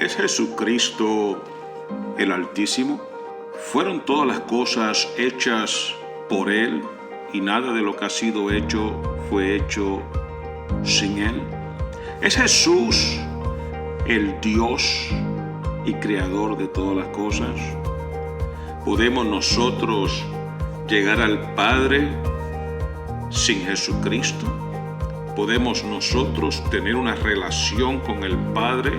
¿Es Jesucristo el Altísimo? ¿Fueron todas las cosas hechas por Él y nada de lo que ha sido hecho fue hecho sin Él? ¿Es Jesús el Dios y Creador de todas las cosas? ¿Podemos nosotros llegar al Padre sin Jesucristo? ¿Podemos nosotros tener una relación con el Padre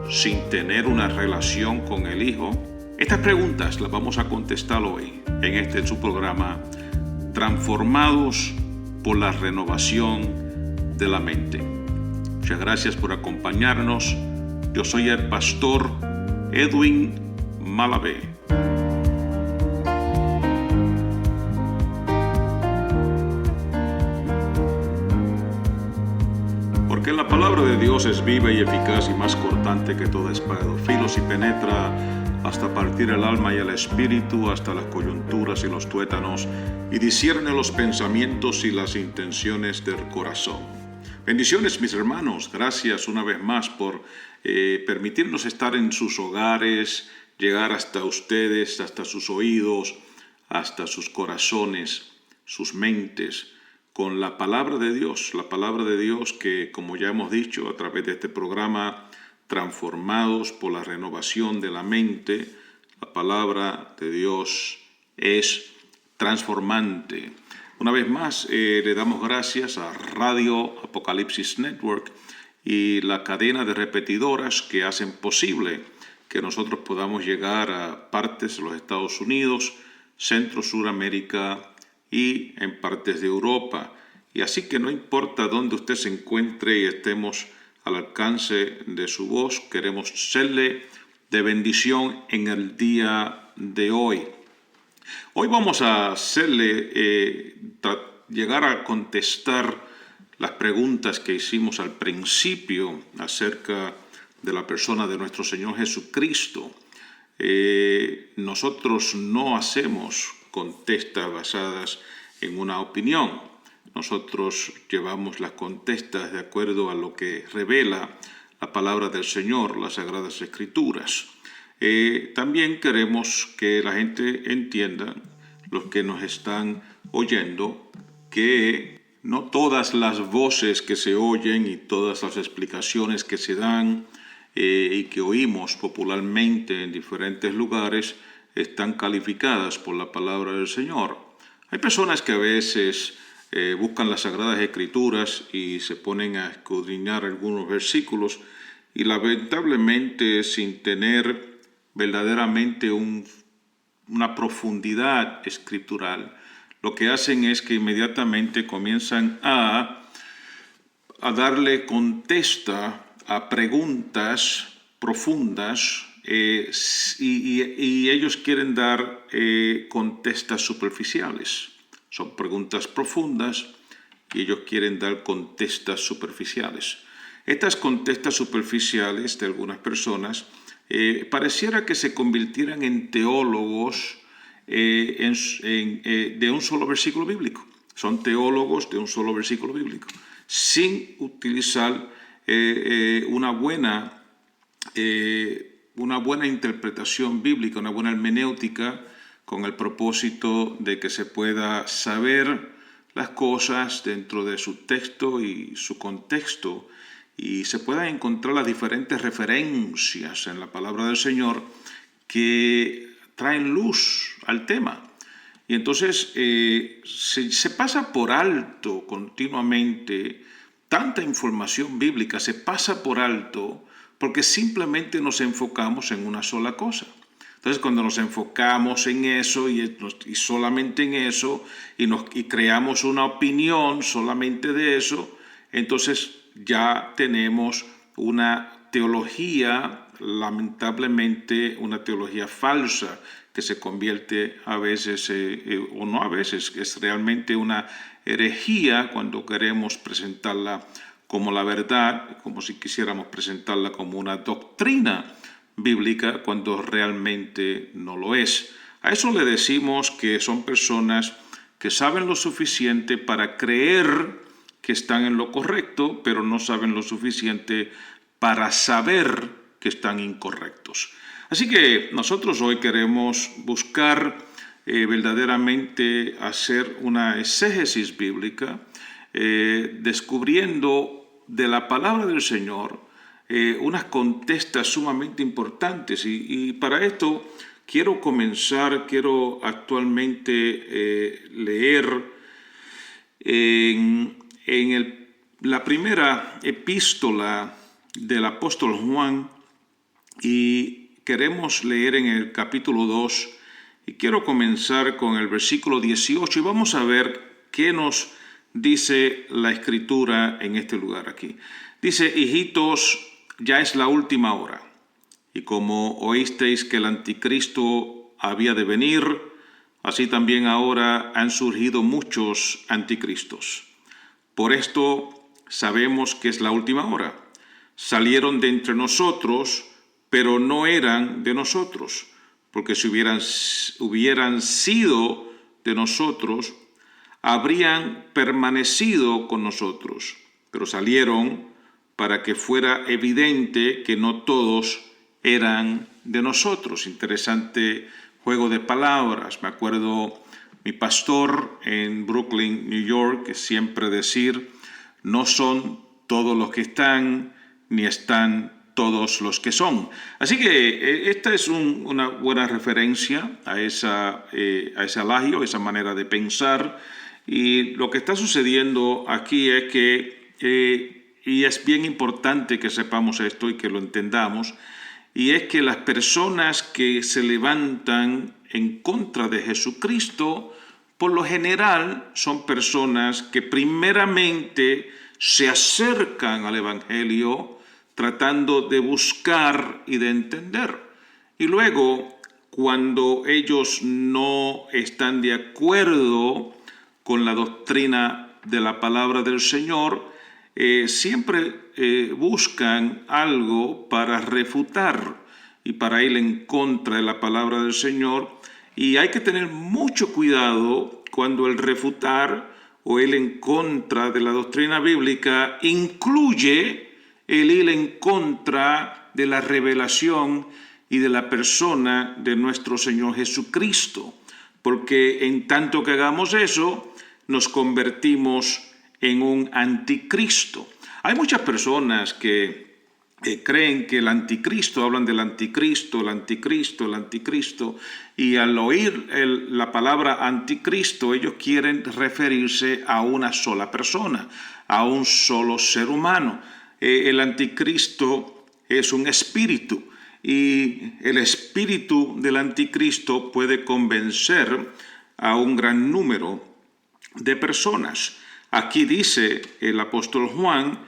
sin tener una relación con el Hijo? Estas preguntas las vamos a contestar hoy en su programa Transformados por la Renovación de la Mente. Muchas gracias por acompañarnos. Yo soy el pastor Edwin Malavé. Porque la palabra de Dios es viva y eficaz y más cortante que toda espada de dos filos y penetra hasta partir el alma y el espíritu, hasta las coyunturas y los tuétanos, y discierne los pensamientos y las intenciones del corazón. Bendiciones, mis hermanos. Gracias una vez más por permitirnos estar en sus hogares, llegar hasta ustedes, hasta sus oídos, hasta sus corazones, sus mentes, con la palabra de Dios que, como ya hemos dicho a través de este programa, Transformados por la Renovación de la Mente, la palabra de Dios es transformante. Una vez más, le damos gracias a Radio Apocalipsis Network y la cadena de repetidoras que hacen posible que nosotros podamos llegar a partes de los Estados Unidos, Centro, Suramérica y en partes de Europa. Y así que no importa dónde usted se encuentre y estemos al alcance de su voz, queremos serle de bendición en el día de hoy. Hoy vamos a hacerle llegar a contestar las preguntas que hicimos al principio acerca de la persona de nuestro Señor Jesucristo. Nosotros no hacemos contestas basadas en una opinión. Nosotros llevamos las contestas de acuerdo a lo que revela la palabra del Señor, las Sagradas Escrituras. También queremos que la gente entienda, los que nos están oyendo, que no todas las voces que se oyen y todas las explicaciones que se dan y que oímos popularmente en diferentes lugares están calificadas por la palabra del Señor. Hay personas que a veces buscan las Sagradas Escrituras y se ponen a escudriñar algunos versículos y lamentablemente sin tener verdaderamente una profundidad escritural, lo que hacen es que inmediatamente comienzan a darle contesta a preguntas profundas y ellos quieren dar contestas superficiales. Son preguntas profundas y ellos quieren dar contestas superficiales. Estas contestas superficiales de algunas personas pareciera que se convirtieran en teólogos de un solo versículo bíblico. Son teólogos de un solo versículo bíblico, sin utilizar una buena interpretación bíblica, una buena hermenéutica, con el propósito de que se pueda saber las cosas dentro de su texto y su contexto y se puedan encontrar las diferentes referencias en la palabra del Señor que traen luz al tema. Y entonces se pasa por alto continuamente tanta información bíblica, se pasa por alto porque simplemente nos enfocamos en una sola cosa. Entonces, cuando nos enfocamos en eso y solamente en eso y creamos una opinión solamente de eso, entonces ya tenemos una teología, lamentablemente una teología falsa, que se convierte a veces, o no a veces, es realmente una herejía cuando queremos presentarla como la verdad, como si quisiéramos presentarla como una doctrina bíblica cuando realmente no lo es. A eso le decimos que son personas que saben lo suficiente para creer que están en lo correcto, pero no saben lo suficiente para saber que están incorrectos. Así que nosotros hoy queremos buscar verdaderamente hacer una exégesis bíblica, descubriendo de la palabra del Señor unas contestas sumamente importantes. Y para esto quiero actualmente leer la primera epístola del apóstol Juan, y queremos leer en el capítulo 2, y quiero comenzar con el versículo 18, y vamos a ver qué nos dice la Escritura en este lugar aquí. Dice: hijitos, ya es la última hora, y como oísteis que el anticristo había de venir, así también ahora han surgido muchos anticristos. Por esto sabemos que es la última hora. Salieron de entre nosotros, pero no eran de nosotros, porque si hubieran sido de nosotros, habrían permanecido con nosotros. Pero salieron para que fuera evidente que no todos eran de nosotros. Interesante juego de palabras. Me acuerdo mi pastor en Brooklyn, New York, que siempre decir: no son todos los que están, ni están todos los que son. Así que esta es una buena referencia a ese adagio, esa manera de pensar. Y lo que está sucediendo aquí es que, y es bien importante que sepamos esto y que lo entendamos, y es que las personas que se levantan en contra de Jesucristo, por lo general son personas que primeramente se acercan al Evangelio tratando de buscar y de entender. Y luego, cuando ellos no están de acuerdo con la doctrina de la palabra del Señor, siempre buscan algo para refutar y para ir en contra de la palabra del Señor. Y hay que tener mucho cuidado cuando el refutar o el en contra de la doctrina bíblica incluye el ir en contra de la revelación y de la persona de nuestro Señor Jesucristo. Porque en tanto que hagamos eso, nos convertimos en un anticristo. Hay muchas personas que creen que el anticristo, hablan del anticristo, el anticristo, el anticristo, y al oír la palabra anticristo, ellos quieren referirse a una sola persona, a un solo ser humano. El anticristo es un espíritu, y el espíritu del anticristo puede convencer a un gran número de personas. Aquí dice el apóstol Juan: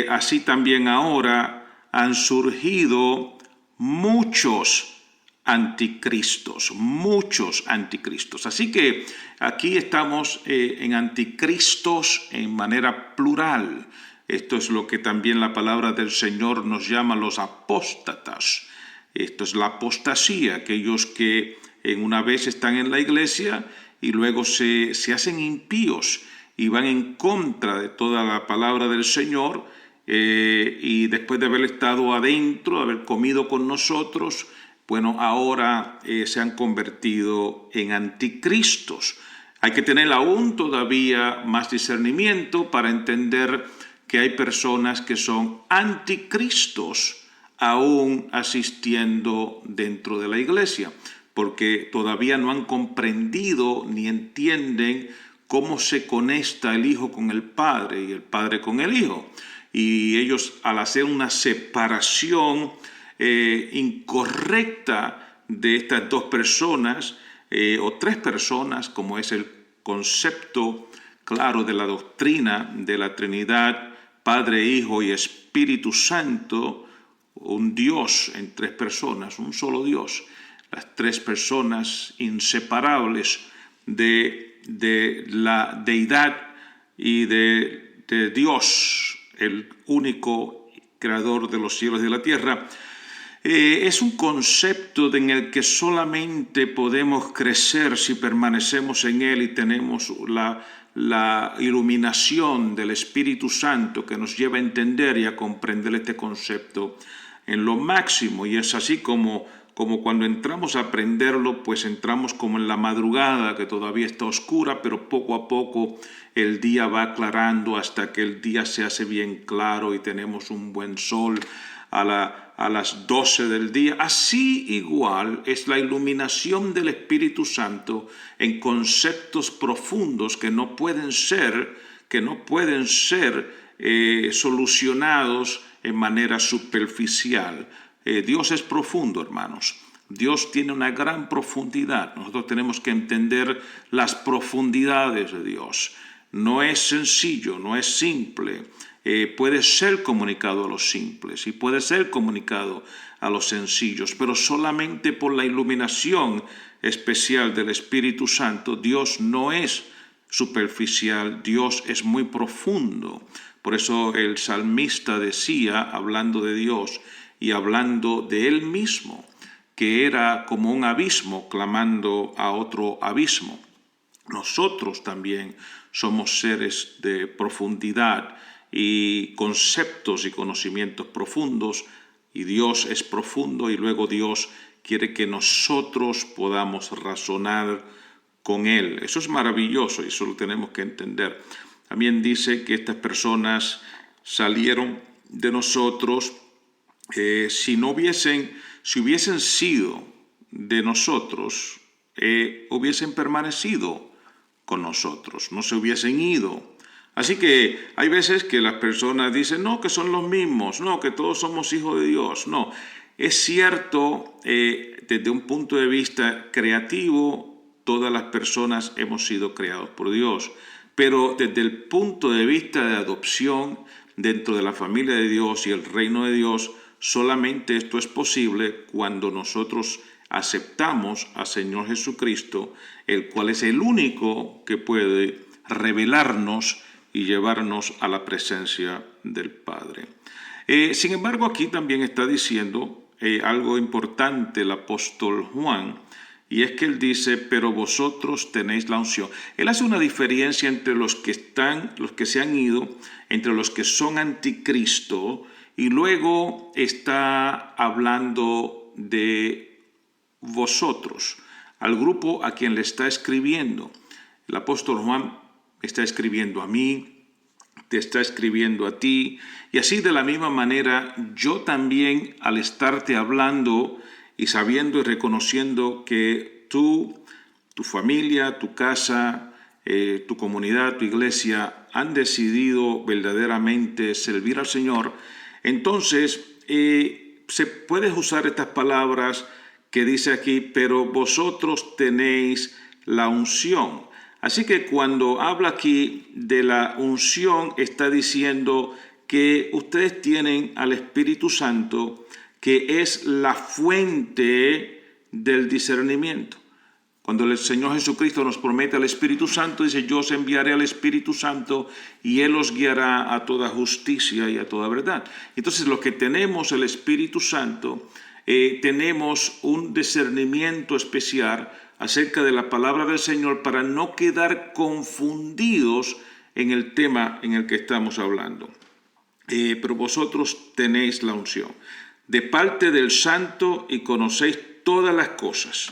así también ahora han surgido muchos anticristos, muchos anticristos. Así que aquí estamos en anticristos en manera plural. Esto es lo que también la palabra del Señor nos llama los apóstatas. Esto es la apostasía, aquellos que en una vez están en la iglesia y luego se hacen impíos y van en contra de toda la palabra del Señor, y después de haber estado adentro, de haber comido con nosotros, bueno, ahora se han convertido en anticristos. Hay que tener aún todavía más discernimiento para entender que hay personas que son anticristos aún asistiendo dentro de la iglesia, porque todavía no han comprendido ni entienden cómo se conecta el Hijo con el Padre y el Padre con el Hijo. Y ellos, al hacer una separación incorrecta de estas dos personas o tres personas, como es el concepto claro de la doctrina de la Trinidad, Padre, Hijo y Espíritu Santo, un Dios en tres personas, un solo Dios, las tres personas inseparables de la deidad y de Dios, el único creador de los cielos y de la tierra. Es un concepto en el que solamente podemos crecer si permanecemos en él y tenemos la iluminación del Espíritu Santo que nos lleva a entender y a comprender este concepto. en lo máximo, y es así como cuando entramos a aprenderlo, pues entramos como en la madrugada, que todavía está oscura, pero poco a poco el día va aclarando hasta que el día se hace bien claro y tenemos un buen sol a las 12 del día. Así igual es la iluminación del Espíritu Santo en conceptos profundos que no pueden ser solucionados en manera superficial. Dios es profundo, hermanos. Dios tiene una gran profundidad. Nosotros tenemos que entender las profundidades de Dios. No es sencillo, no es simple. Puede ser comunicado a los simples y puede ser comunicado a los sencillos, pero solamente por la iluminación especial del Espíritu Santo. Dios no es superficial, Dios es muy profundo. Por eso el salmista decía, hablando de Dios y hablando de él mismo, que era como un abismo clamando a otro abismo. Nosotros también somos seres de profundidad y conceptos y conocimientos profundos, y Dios es profundo, y luego Dios quiere que nosotros podamos razonar con Él. Eso es maravilloso y eso lo tenemos que entender. También dice que estas personas salieron de nosotros si hubiesen sido de nosotros, hubiesen permanecido con nosotros, no se hubiesen ido. Así que hay veces que las personas dicen, no, que son los mismos, no, que todos somos hijos de Dios. No, es cierto, desde un punto de vista creativo, todas las personas hemos sido creados por Dios, pero desde el punto de vista de adopción, dentro de la familia de Dios y el reino de Dios, solamente esto es posible cuando nosotros aceptamos al Señor Jesucristo, el cual es el único que puede revelarnos y llevarnos a la presencia del Padre. Sin embargo, aquí también está diciendo algo importante el apóstol Juan, y es que él dice, pero vosotros tenéis la unción. Él hace una diferencia entre los que se han ido, entre los que son anticristo, y luego está hablando de vosotros, al grupo a quien le está escribiendo. El apóstol Juan está escribiendo a mí, te está escribiendo a ti, y así de la misma manera yo también, al estarte hablando y sabiendo y reconociendo que tú, tu familia, tu casa, tu comunidad, tu iglesia han decidido verdaderamente servir al Señor, entonces se puede usar estas palabras que dice aquí, pero vosotros tenéis la unción. Así que cuando habla aquí de la unción, está diciendo que ustedes tienen al Espíritu Santo, que es la fuente del discernimiento. Cuando el Señor Jesucristo nos promete al Espíritu Santo, dice, yo os enviaré al Espíritu Santo y Él os guiará a toda justicia y a toda verdad. Entonces, los que tenemos el Espíritu Santo, tenemos un discernimiento especial acerca de la palabra del Señor para no quedar confundidos en el tema en el que estamos hablando. Pero vosotros tenéis la unción de parte del Santo y conocéis todas las cosas.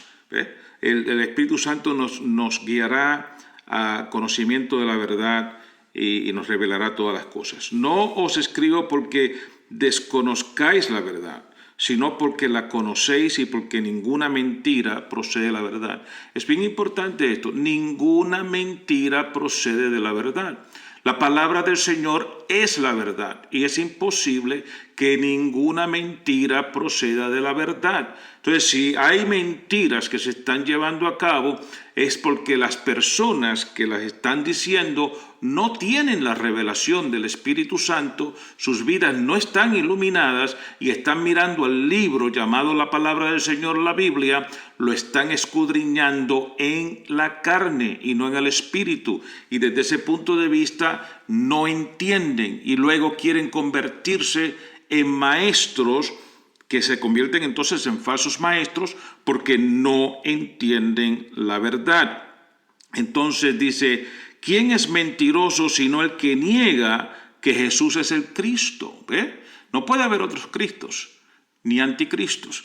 El Espíritu Santo nos guiará a conocimiento de la verdad y nos revelará todas las cosas. No os escribo porque desconozcáis la verdad, sino porque la conocéis y porque ninguna mentira procede de la verdad. Es bien importante esto, ninguna mentira procede de la verdad. La palabra del Señor es la verdad y es imposible que ninguna mentira proceda de la verdad. Entonces, si hay mentiras que se están llevando a cabo, es porque las personas que las están diciendo no tienen la revelación del Espíritu Santo, sus vidas no están iluminadas y están mirando al libro llamado la palabra del Señor, la Biblia, lo están escudriñando en la carne y no en el Espíritu. Y desde ese punto de vista no entienden y luego quieren convertirse en maestros que se convierten entonces en falsos maestros porque no entienden la verdad. Entonces dice, ¿quién es mentiroso sino el que niega que Jesús es el Cristo? ¿Ve? No puede haber otros Cristos. ni anticristos.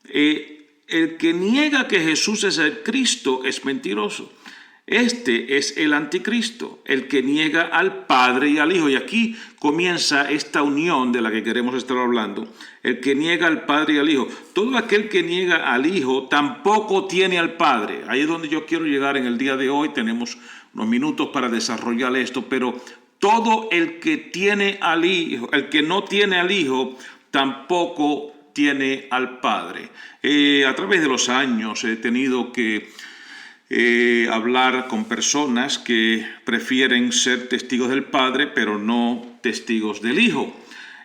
El que niega que Jesús es el Cristo es mentiroso. Este es el anticristo, el que niega al Padre y al Hijo. Y aquí comienza esta unión de la que queremos estar hablando. El que niega al Padre y al Hijo. Todo aquel que niega al Hijo tampoco tiene al Padre. Ahí es donde yo quiero llegar en el día de hoy. Tenemos unos minutos para desarrollar esto, pero todo el que tiene al Hijo, el que no tiene al Hijo, tampoco tiene al Padre. A través de los años he tenido que hablar con personas que prefieren ser testigos del Padre, pero no testigos del Hijo.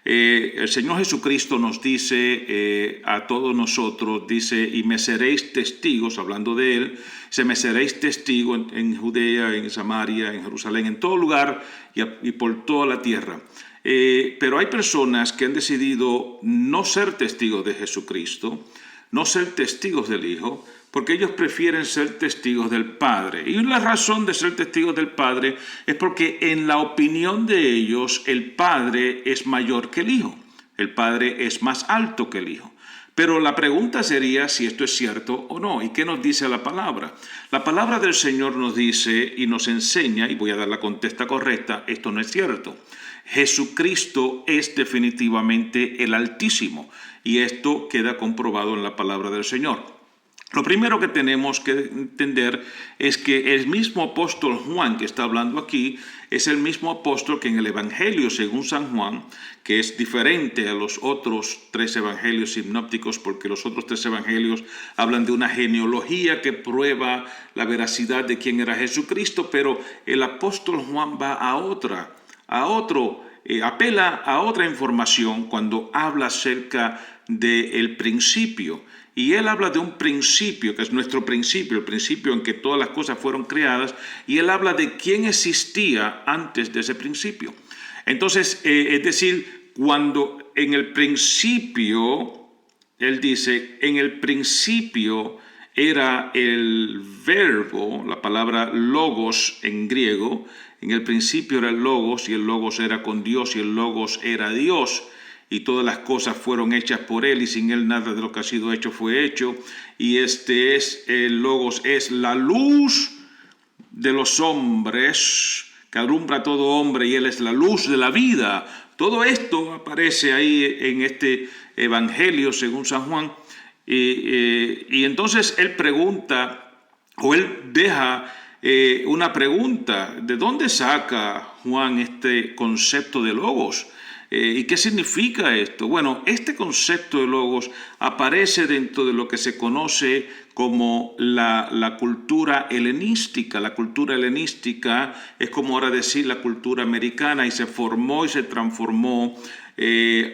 El Señor Jesucristo nos dice a todos nosotros, dice, y me seréis testigos, hablando de Él, me seréis testigos en Judea, en Samaria, en Jerusalén, en todo lugar y por toda la tierra. Pero hay personas que han decidido no ser testigos de Jesucristo, no ser testigos del Hijo, porque ellos prefieren ser testigos del Padre. Y la razón de ser testigos del Padre es porque en la opinión de ellos el Padre es mayor que el Hijo. El Padre es más alto que el Hijo. Pero la pregunta sería si esto es cierto o no. ¿Y qué nos dice la palabra? La palabra del Señor nos dice y nos enseña, y voy a dar la contesta correcta, esto no es cierto. Jesucristo es definitivamente el Altísimo. Y esto queda comprobado en la palabra del Señor. Lo primero que tenemos que entender es que el mismo apóstol Juan que está hablando aquí es el mismo apóstol que en el Evangelio según San Juan, que es diferente a los otros 3 evangelios sinópticos, porque los otros 3 evangelios hablan de una genealogía que prueba la veracidad de quién era Jesucristo, pero el apóstol Juan va apela a otra información cuando habla acerca del principio. Y él habla de un principio, que es nuestro principio, el principio en que todas las cosas fueron creadas, y él habla de quién existía antes de ese principio. Entonces, es decir, cuando en el principio, él dice, en el principio era el verbo, la palabra logos en griego, en el principio era el logos, y el logos era con Dios, y el logos era Dios. Y todas las cosas fueron hechas por Él, y sin Él nada de lo que ha sido hecho fue hecho. Y el Logos es la luz de los hombres, que alumbra a todo hombre, y Él es la luz de la vida. Todo esto aparece ahí en este Evangelio según San Juan. Y entonces Él pregunta, o Él deja una pregunta, ¿de dónde saca Juan este concepto de Logos? ¿Y qué significa esto? Bueno, este concepto de logos aparece dentro de lo que se conoce como la cultura helenística. La cultura helenística es como ahora decir la cultura americana, y se formó y se transformó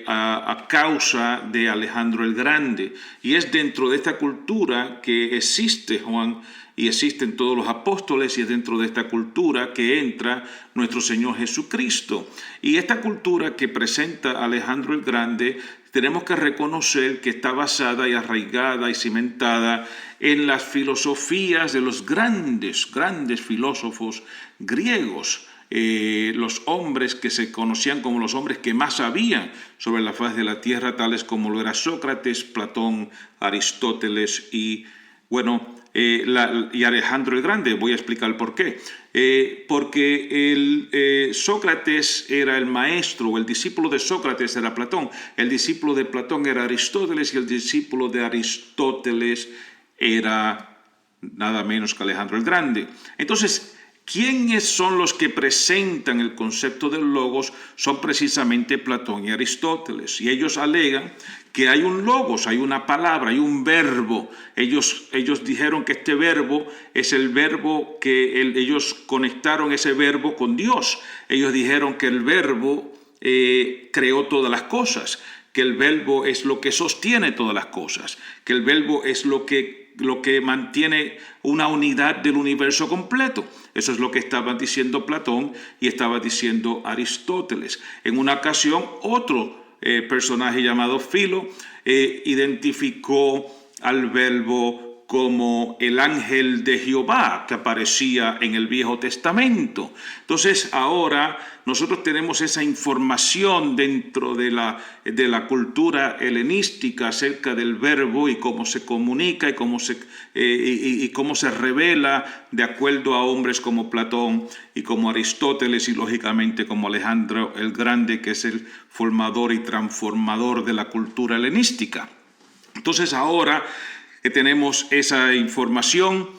a causa de Alejandro el Grande. Y es dentro de esta cultura que existe Juan y existen todos los apóstoles, y es dentro de esta cultura que entra nuestro Señor Jesucristo. Y esta cultura que presenta Alejandro el Grande, tenemos que reconocer que está basada y arraigada y cimentada en las filosofías de los grandes filósofos griegos. Los hombres que se conocían como los hombres que más sabían sobre la faz de la tierra, tales como lo era Sócrates, Platón, Aristóteles y Alejandro el Grande. Voy a explicar por qué. Porque Sócrates era el maestro, o el discípulo de Sócrates era Platón, el discípulo de Platón era Aristóteles, y el discípulo de Aristóteles era nada menos que Alejandro el Grande. Entonces, ¿quiénes son los que presentan el concepto del logos? Son precisamente Platón y Aristóteles. Y ellos alegan que hay un logos, hay una palabra, hay un verbo. Ellos dijeron que este verbo es el verbo que ellos conectaron ese verbo con Dios. Ellos dijeron que el verbo creó todas las cosas, que el verbo es lo que sostiene todas las cosas, que el verbo es lo que mantiene una unidad del universo completo. Eso es lo que estaba diciendo Platón y estaba diciendo Aristóteles. En una ocasión, otro personaje llamado Filo identificó al verbo como el ángel de Jehová que aparecía en el Viejo Testamento. Entonces ahora nosotros tenemos esa información dentro de la cultura helenística acerca del verbo y cómo se comunica y cómo se revela de acuerdo a hombres como Platón y como Aristóteles y lógicamente como Alejandro el Grande, que es el formador y transformador de la cultura helenística. Entonces ahora que tenemos esa información,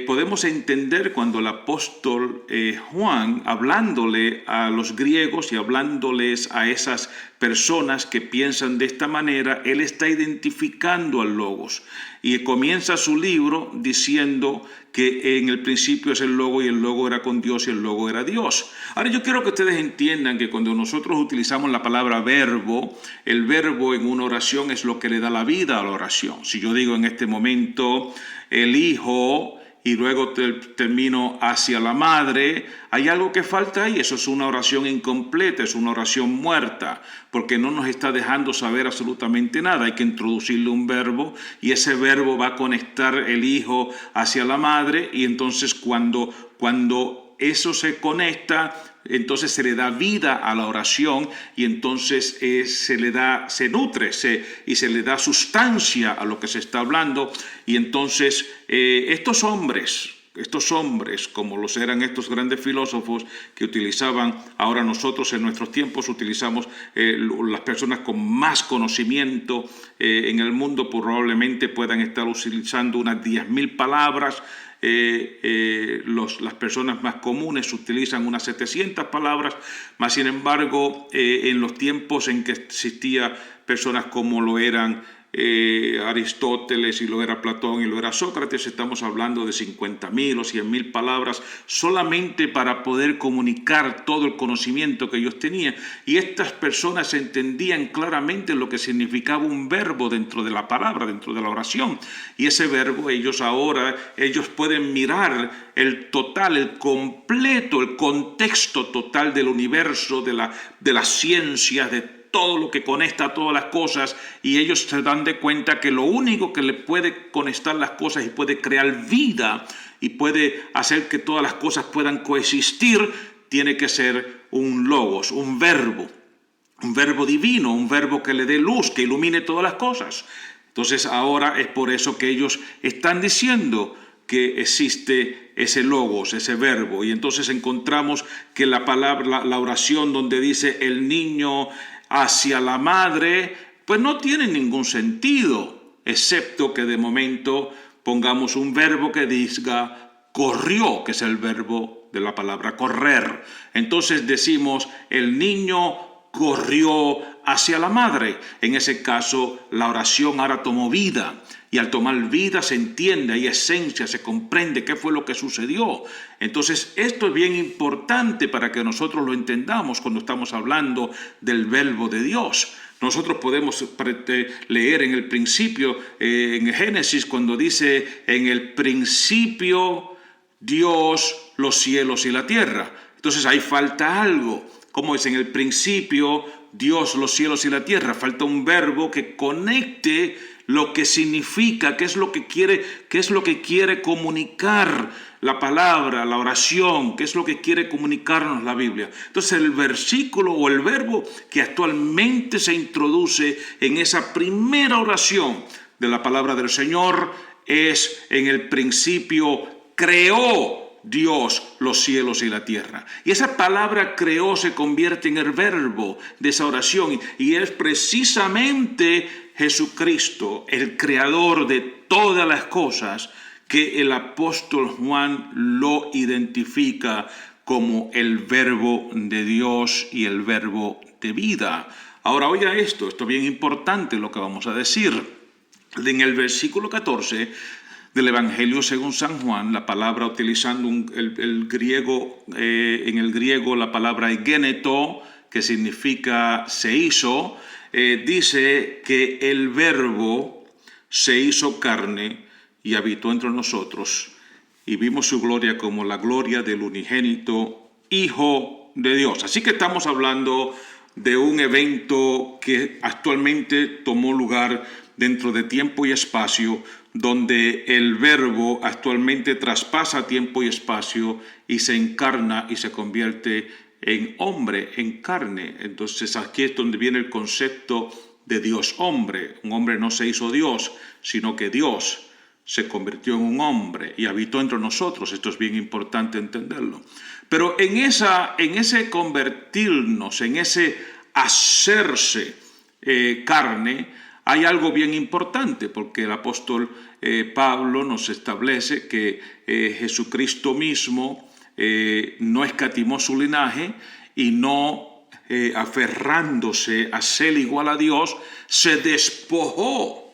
podemos entender cuando el apóstol Juan, hablándole a los griegos y hablándoles a esas personas que piensan de esta manera, él está identificando al Logos y comienza su libro diciendo que en el principio es el Logo y el Logo era con Dios y el Logo era Dios. Ahora yo quiero que ustedes entiendan que cuando nosotros utilizamos la palabra verbo, el verbo en una oración es lo que le da la vida a la oración. Si yo digo en este momento el Hijo y luego termino hacia la madre, hay algo que falta ahí. Eso es una oración incompleta, es una oración muerta, porque no nos está dejando saber absolutamente nada. Hay que introducirle un verbo y ese verbo va a conectar el hijo hacia la madre, y entonces cuando eso se conecta, entonces se le da vida a la oración y entonces se nutre y se le da sustancia a lo que se está hablando. Y entonces estos hombres, como los eran estos grandes filósofos que utilizaban, ahora nosotros en nuestros tiempos utilizamos las personas con más conocimiento en el mundo probablemente puedan estar utilizando unas 10.000 palabras. Las personas más comunes utilizan unas 700 palabras, más sin embargo, en los tiempos en que existían personas como lo eran Aristóteles y lo era Platón y lo era Sócrates, estamos hablando de 50.000 o 100.000 palabras solamente para poder comunicar todo el conocimiento que ellos tenían, y estas personas entendían claramente lo que significaba un verbo dentro de la palabra, dentro de la oración, y ese verbo ellos pueden mirar el total, el completo, el contexto total del universo, de las ciencias, de todo lo que conecta a todas las cosas, y ellos se dan de cuenta que lo único que le puede conectar las cosas y puede crear vida y puede hacer que todas las cosas puedan coexistir, tiene que ser un logos, un verbo divino, un verbo que le dé luz, que ilumine todas las cosas. Entonces ahora es por eso que ellos están diciendo que existe ese logos, ese verbo, y entonces encontramos que la oración donde dice el niño hacia la madre, pues no tiene ningún sentido, excepto que de momento pongamos un verbo que diga corrió, que es el verbo de la palabra correr. Entonces decimos el niño corrió hacia la madre. En ese caso la oración ahora tomó vida, y al tomar vida se entiende, hay esencia, se comprende qué fue lo que sucedió. Entonces esto es bien importante para que nosotros lo entendamos cuando estamos hablando del verbo de Dios. Nosotros podemos leer en el principio, en Génesis, cuando dice en el principio Dios los cielos y la tierra. Entonces ahí falta algo. Como es en el principio Dios los cielos y la tierra, falta un verbo que conecte lo que significa, qué es lo que quiere comunicar la palabra, la oración, qué es lo que quiere comunicarnos la Biblia. Entonces el versículo o el verbo que actualmente se introduce en esa primera oración de la palabra del Señor es: en el principio creó Dios los cielos y la tierra. Y esa palabra creó se convierte en el verbo de esa oración, y es precisamente Jesucristo, el creador de todas las cosas, que el apóstol Juan lo identifica como el verbo de Dios y el verbo de vida. Ahora oiga esto es bien importante lo que vamos a decir. En el versículo 14 del Evangelio según San Juan, la palabra utilizando el griego, en el griego la palabra egeneto, que significa se hizo, dice que el verbo se hizo carne y habitó entre nosotros, y vimos su gloria como la gloria del unigénito Hijo de Dios. Así que estamos hablando de un evento que actualmente tomó lugar dentro de tiempo y espacio, donde el Verbo actualmente traspasa tiempo y espacio y se encarna y se convierte en hombre, en carne. Entonces aquí es donde viene el concepto de Dios hombre. Un hombre no se hizo Dios, sino que Dios se convirtió en un hombre y habitó entre nosotros. Esto es bien importante entenderlo. Pero en ese convertirnos, en ese hacerse carne, hay algo bien importante, porque el apóstol Pablo nos establece que Jesucristo mismo no escatimó su linaje y no aferrándose a ser igual a Dios, se despojó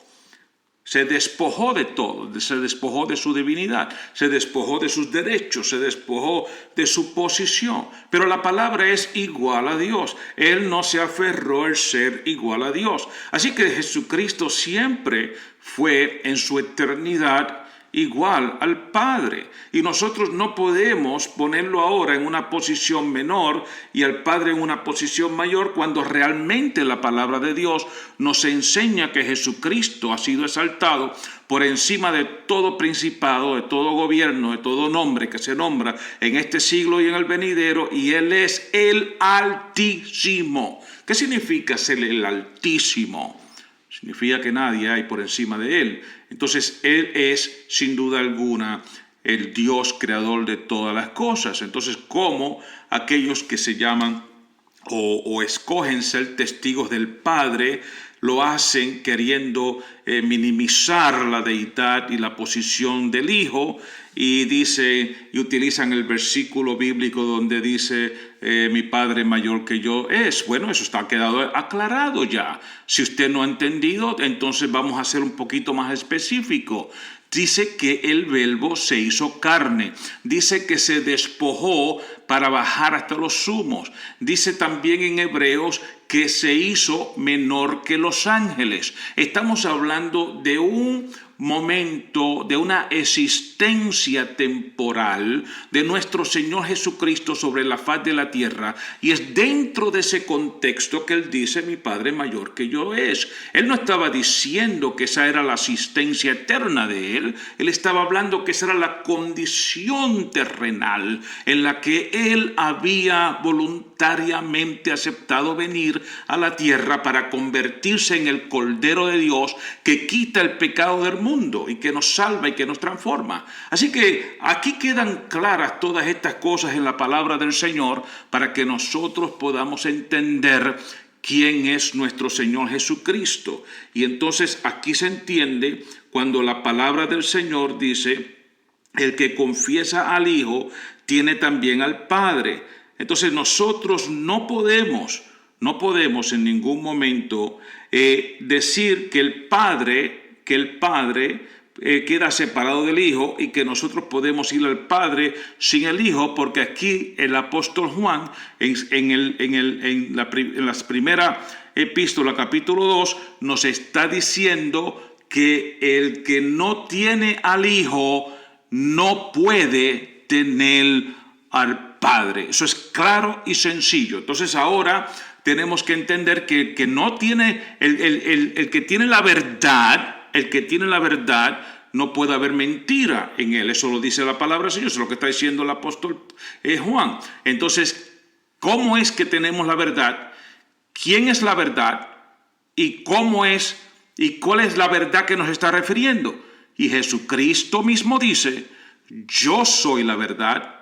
de todo, se despojó de su divinidad, se despojó de sus derechos, se despojó de su posición. Pero la palabra es igual a Dios. Él no se aferró al ser igual a Dios. Así que Jesucristo siempre fue en su eternidad igual al Padre, y nosotros no podemos ponerlo ahora en una posición menor y al Padre en una posición mayor, cuando realmente la palabra de Dios nos enseña que Jesucristo ha sido exaltado por encima de todo principado, de todo gobierno, de todo nombre que se nombra en este siglo y en el venidero, y Él es el Altísimo. ¿Qué significa ser el Altísimo? Significa que nadie hay por encima de Él. Entonces, Él es, sin duda alguna, el Dios creador de todas las cosas. Entonces, ¿cómo aquellos que se llaman o escogen ser testigos del Padre lo hacen queriendo minimizar la deidad y la posición del Hijo? Y utilizan el versículo bíblico donde dice mi Padre mayor que yo es. Bueno, eso está quedado aclarado ya. Si usted no ha entendido, entonces vamos a ser un poquito más específico. Dice que el Verbo se hizo carne. Dice que se despojó para bajar hasta los sumos. Dice también en Hebreos que se hizo menor que los ángeles. Estamos hablando de un momento, de una existencia temporal de nuestro Señor Jesucristo sobre la faz de la tierra, y es dentro de ese contexto que Él dice mi Padre mayor que yo es. Él no estaba diciendo que esa era la asistencia eterna de Él estaba hablando que esa era la condición terrenal en la que Él había voluntariamente aceptado venir a la tierra para convertirse en el Cordero de Dios que quita el pecado del mundo y que nos salva y que nos transforma. Así que aquí quedan claras todas estas cosas en la palabra del Señor para que nosotros podamos entender quién es nuestro Señor Jesucristo. Y entonces aquí se entiende cuando la palabra del Señor dice: el que confiesa al Hijo tiene también al Padre. Entonces nosotros no podemos en ningún momento decir que el Padre queda separado del Hijo y que nosotros podemos ir al Padre sin el Hijo, porque aquí el apóstol Juan en la primera epístola, capítulo 2, nos está diciendo que el que no tiene al Hijo no puede tener al Padre. Eso es claro y sencillo. Entonces ahora tenemos que entender que el que no tiene, el que tiene la verdad, no puede haber mentira en él. Eso lo dice la palabra del Señor, eso es lo que está diciendo el apóstol Juan. Entonces, ¿cómo es que tenemos la verdad? ¿Quién es la verdad? ¿Y cómo es? ¿Y cuál es la verdad que nos está refiriendo? Y Jesucristo mismo dice: yo soy la verdad,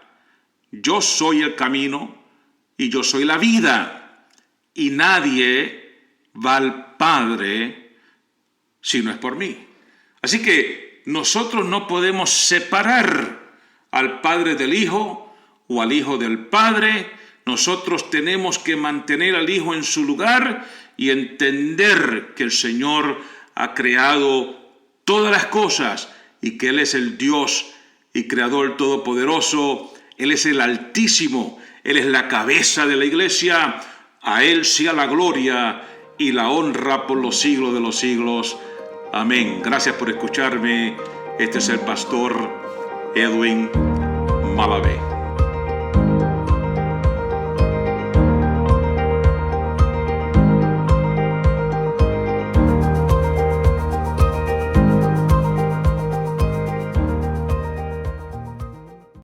yo soy el camino y yo soy la vida. Y nadie va al Padre si no es por mí. Así que nosotros no podemos separar al Padre del Hijo o al Hijo del Padre. Nosotros tenemos que mantener al Hijo en su lugar y entender que el Señor ha creado todas las cosas y que Él es el Dios y Creador todopoderoso. Él es el Altísimo, Él es la cabeza de la iglesia. A Él sea la gloria y la honra por los siglos de los siglos. Amén. Gracias por escucharme. Este es el pastor Edwin Malavé.